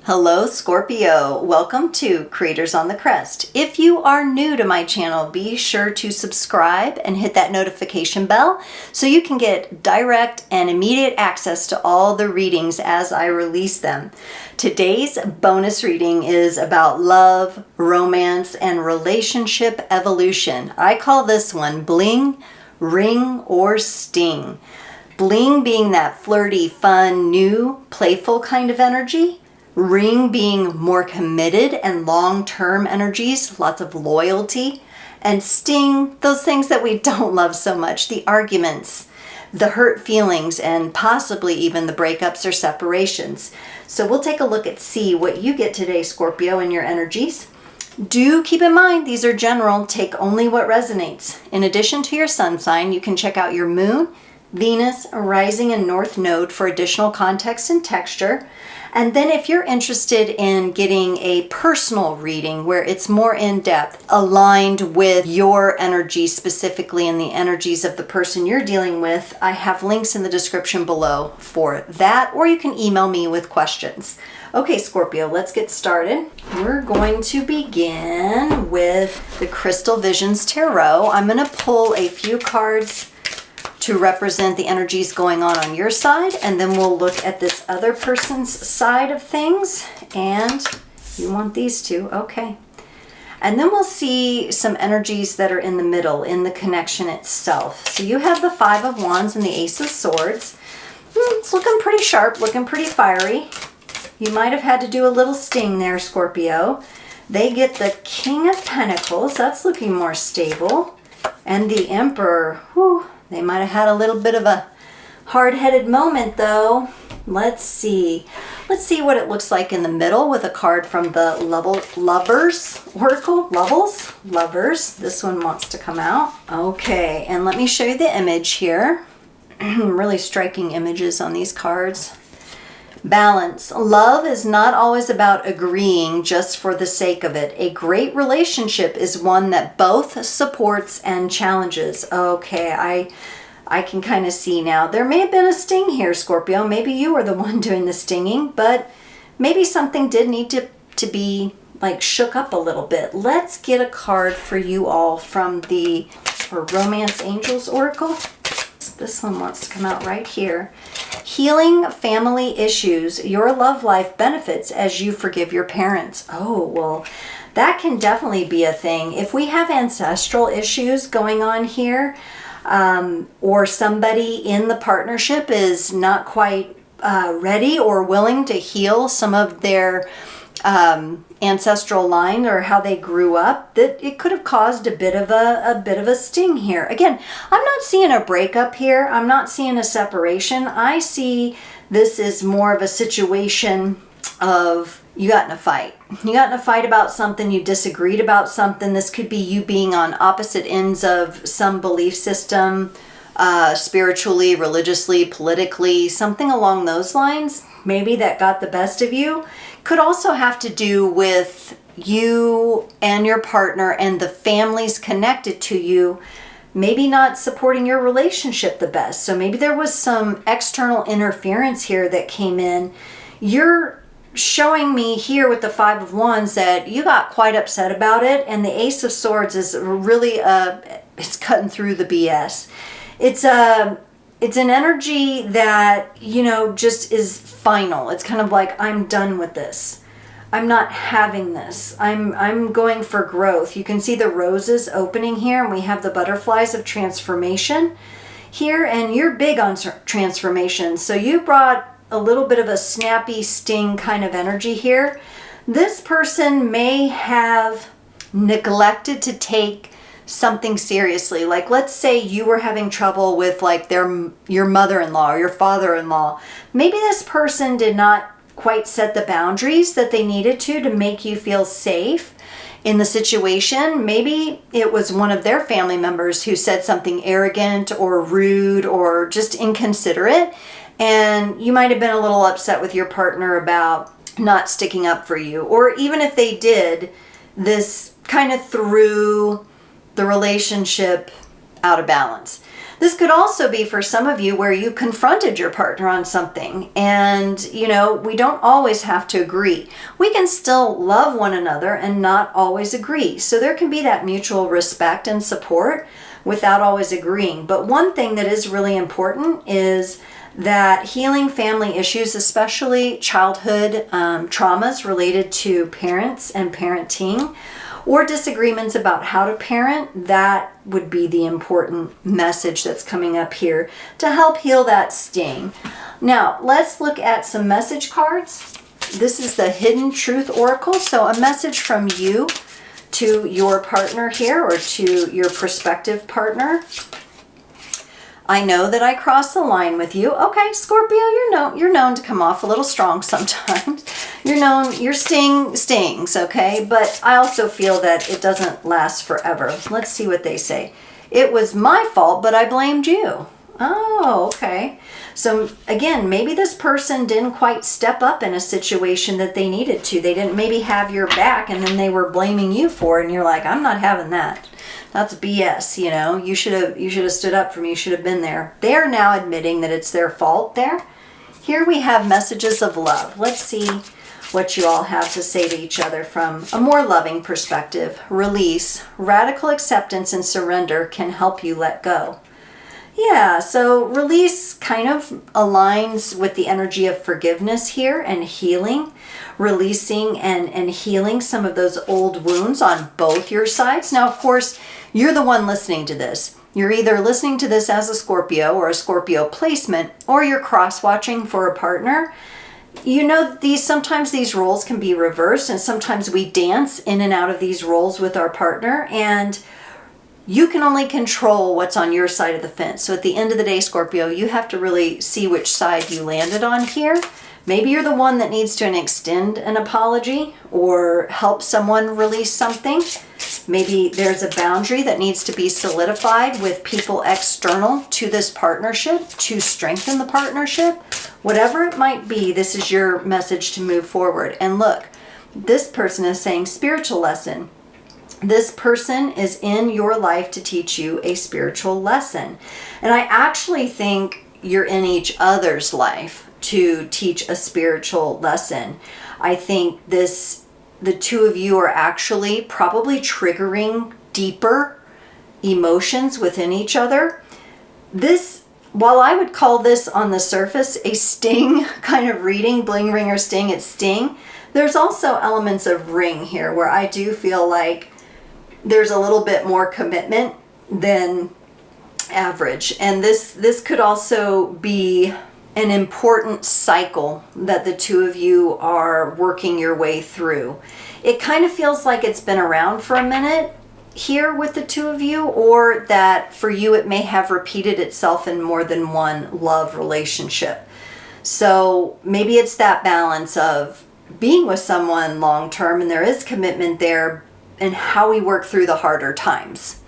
Hello Scorpio, welcome to Creators on the Crest. If you are new to my channel, be sure to subscribe and hit that notification bell so you can get direct and immediate access to all the readings as I release them. Today's bonus reading is about love, romance, and relationship evolution. I call this one Bling, Ring, or Sting. Bling being that flirty, fun, new, playful kind of energy. Ring being more committed and long-term energies, lots of loyalty. And sting, those things that we don't love so much, the arguments, the hurt feelings, and possibly even the breakups or separations. So we'll take a look at see what you get today, Scorpio, in your energies. Do keep in mind, these are general, take only what resonates. In addition to your sun sign, you can check out your moon, Venus, rising and north node for additional context and texture. And then if you're interested in getting a personal reading where it's more in-depth, aligned with your energy specifically and the energies of the person you're dealing with, I have links in the description below for that, or you can email me with questions. Okay, Scorpio, let's get started. We're going to begin with the Crystal Visions Tarot. I'm going to pull a few cards to represent the energies going on your side, and then we'll look at this other person's side of things. And you want these two, okay. And then we'll see some energies that are in the middle, in the connection itself. So you have the Five of Wands and the Ace of Swords. It's looking pretty sharp, looking pretty fiery. You might have had to do a little sting there, Scorpio. They get the King of Pentacles. That's looking more stable. And the Emperor, whew. They might have had a little bit of a hard-headed moment, though. Let's see. Let's see what it looks like in the middle with a card from the Lovers Oracle. Lovers. This one wants to come out. Okay, and let me show you the image here. Really striking images on these cards. Balance. Love is not always about agreeing just for the sake of it. A great relationship is one that both supports and challenges. Okay, I can kind of see now. There may have been a sting here, Scorpio. Maybe you were the one doing the stinging, but maybe something did need to be like shook up a little bit. Let's get a card for you all from the Romance Angels Oracle. This one wants to come out right here. Healing family issues. Your love life benefits as you forgive your parents. Oh, well, that can definitely be a thing. If we have ancestral issues going on here, or somebody in the partnership is not quite ready or willing to heal some of their ancestral line or how they grew up, that it could have caused a bit of a sting here. Again, I'm not seeing a breakup here. I'm not seeing a separation. I see this is more of a situation of you got in a fight. You got in a fight about something, you disagreed about something. This could be you being on opposite ends of some belief system, spiritually, religiously, politically, something along those lines. Maybe that got the best of you. Could also have to do with you and your partner and the families connected to you maybe not supporting your relationship the best. So maybe there was some external interference here that came in. You're showing me here with the Five of Wands that you got quite upset about it, and the Ace of Swords is really it's cutting through the BS. It's an energy that, you know, just is final. It's kind of like, I'm done with this. I'm not having this. I'm going for growth. You can see the roses opening here, and we have the butterflies of transformation here, and you're big on transformation. So you brought a little bit of a snappy sting kind of energy here. This person may have neglected to take something seriously. Like, let's say you were having trouble with like your mother-in-law or your father-in-law. Maybe this person did not quite set the boundaries that they needed to make you feel safe in the situation. Maybe it was one of their family members who said something arrogant or rude or just inconsiderate, and you might have been a little upset with your partner about not sticking up for you. Or even if they did, this kind of threw the relationship out of balance. This could also be for some of you where you confronted your partner on something, and we don't always have to agree. We can still love one another and not always agree. So there can be that mutual respect and support without always agreeing. But one thing that is really important is that healing family issues, especially childhood traumas related to parents and parenting, or disagreements about how to parent, that would be the important message that's coming up here to help heal that sting. Now, let's look at some message cards. This is the Hidden Truth Oracle. So a message from you to your partner here, or to your prospective partner. I know that I crossed the line with you. Okay, Scorpio, you're known to come off a little strong sometimes. Your sting stings, okay? But I also feel that it doesn't last forever. Let's see what they say. It was my fault, but I blamed you. Oh, okay. So again, maybe this person didn't quite step up in a situation that they needed to. They didn't maybe have your back, and then they were blaming you for it, and you're like, I'm not having that. That's BS, You should have stood up for me. You should have been there. They are now admitting that it's their fault there. Here we have messages of love. Let's see what you all have to say to each other from a more loving perspective. Release, radical acceptance and surrender can help you let go. Yeah, so release kind of aligns with the energy of forgiveness here and healing. Releasing and healing some of those old wounds on both your sides. Now, of course, you're the one listening to this. You're either listening to this as a Scorpio or a Scorpio placement, or you're cross-watching for a partner. Sometimes these roles can be reversed, and sometimes we dance in and out of these roles with our partner, and you can only control what's on your side of the fence. So at the end of the day, Scorpio, you have to really see which side you landed on here. Maybe you're the one that needs to extend an apology or help someone release something. Maybe there's a boundary that needs to be solidified with people external to this partnership to strengthen the partnership. Whatever it might be, this is your message to move forward. And look, this person is saying spiritual lesson. This person is in your life to teach you a spiritual lesson. And I actually think you're in each other's life to teach a spiritual lesson. I think the two of you are actually probably triggering deeper emotions within each other. While I would call this on the surface a sting kind of reading, bling, ring, or sting, it's sting. There's also elements of ring here where I do feel like there's a little bit more commitment than average. And this could also be an important cycle that the two of you are working your way through. It kind of feels like it's been around for a minute here with the two of you, or that for you it may have repeated itself in more than one love relationship. So maybe it's that balance of being with someone long term and there is commitment there, and how we work through the harder times.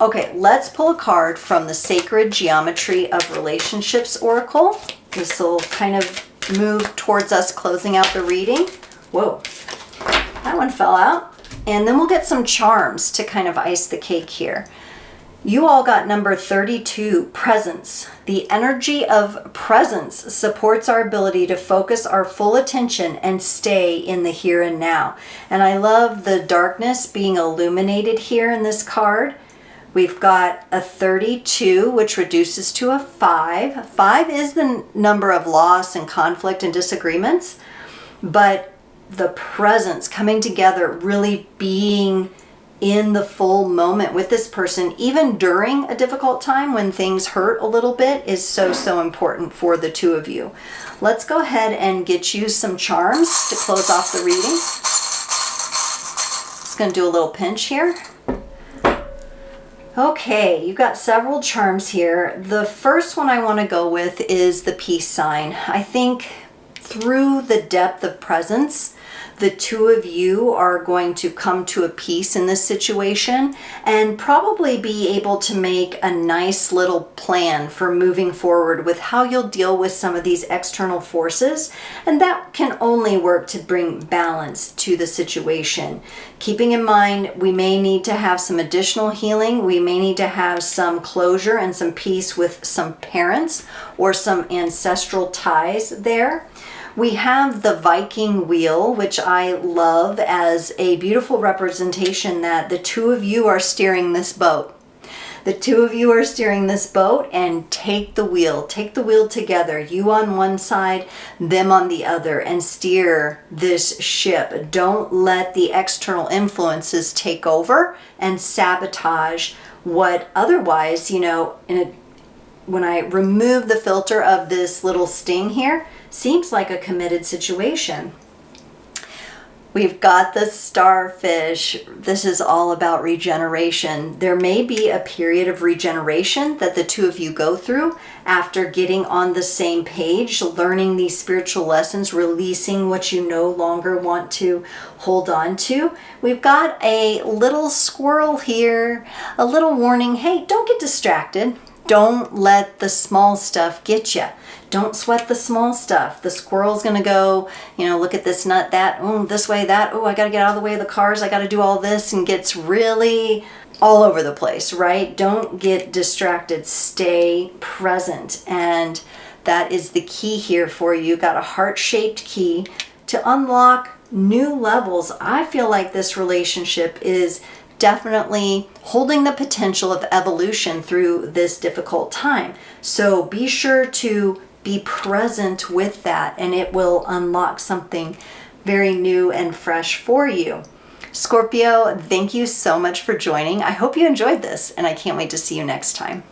Okay, let's pull a card from the Sacred Geometry of Relationships Oracle. This will kind of move towards us closing out the reading. Whoa, that one fell out. And then we'll get some charms to kind of ice the cake here. You all got number 32, presence. The energy of presence supports our ability to focus our full attention and stay in the here and now. And I love the darkness being illuminated here in this card. We've got a 32, which reduces to a 5. 5 is the number of loss and conflict and disagreements, but the presence coming together, really being in the full moment with this person, even during a difficult time when things hurt a little bit, is so important for the two of you. Let's go ahead and get you some charms to close off the reading. Just going to do a little pinch here. Okay, you've got several charms here. The first one I want to go with is the peace sign. I think through the depth of presence, The two of you are going to come to a peace in this situation and probably be able to make a nice little plan for moving forward with how you'll deal with some of these external forces. And that can only work to bring balance to the situation. Keeping in mind, we may need to have some additional healing. We may need to have some closure and some peace with some parents or some ancestral ties there. We have the Viking wheel, which I love as a beautiful representation that the two of you are steering this boat. The two of you are steering this boat, and take the wheel together, you on one side, them on the other, and steer this ship. Don't let the external influences take over and sabotage what otherwise, when I remove the filter of this little sting here, seems like a committed situation. We've got the starfish. This is all about regeneration. There may be a period of regeneration that the two of you go through after getting on the same page, learning these spiritual lessons, releasing what you no longer want to hold on to. We've got a little squirrel here, a little warning. Hey, don't get distracted. Don't let the small stuff get you. Don't sweat the small stuff. The squirrel's going to go, look at this nut, that, this way, that, I got to get out of the way of the cars. I got to do all this, and gets really all over the place, right? Don't get distracted. Stay present. And that is the key here for you. Got a heart-shaped key to unlock new levels. I feel like this relationship is definitely holding the potential of evolution through this difficult time. So be sure to be present with that, and it will unlock something very new and fresh for you. Scorpio, thank you so much for joining. I hope you enjoyed this, and I can't wait to see you next time.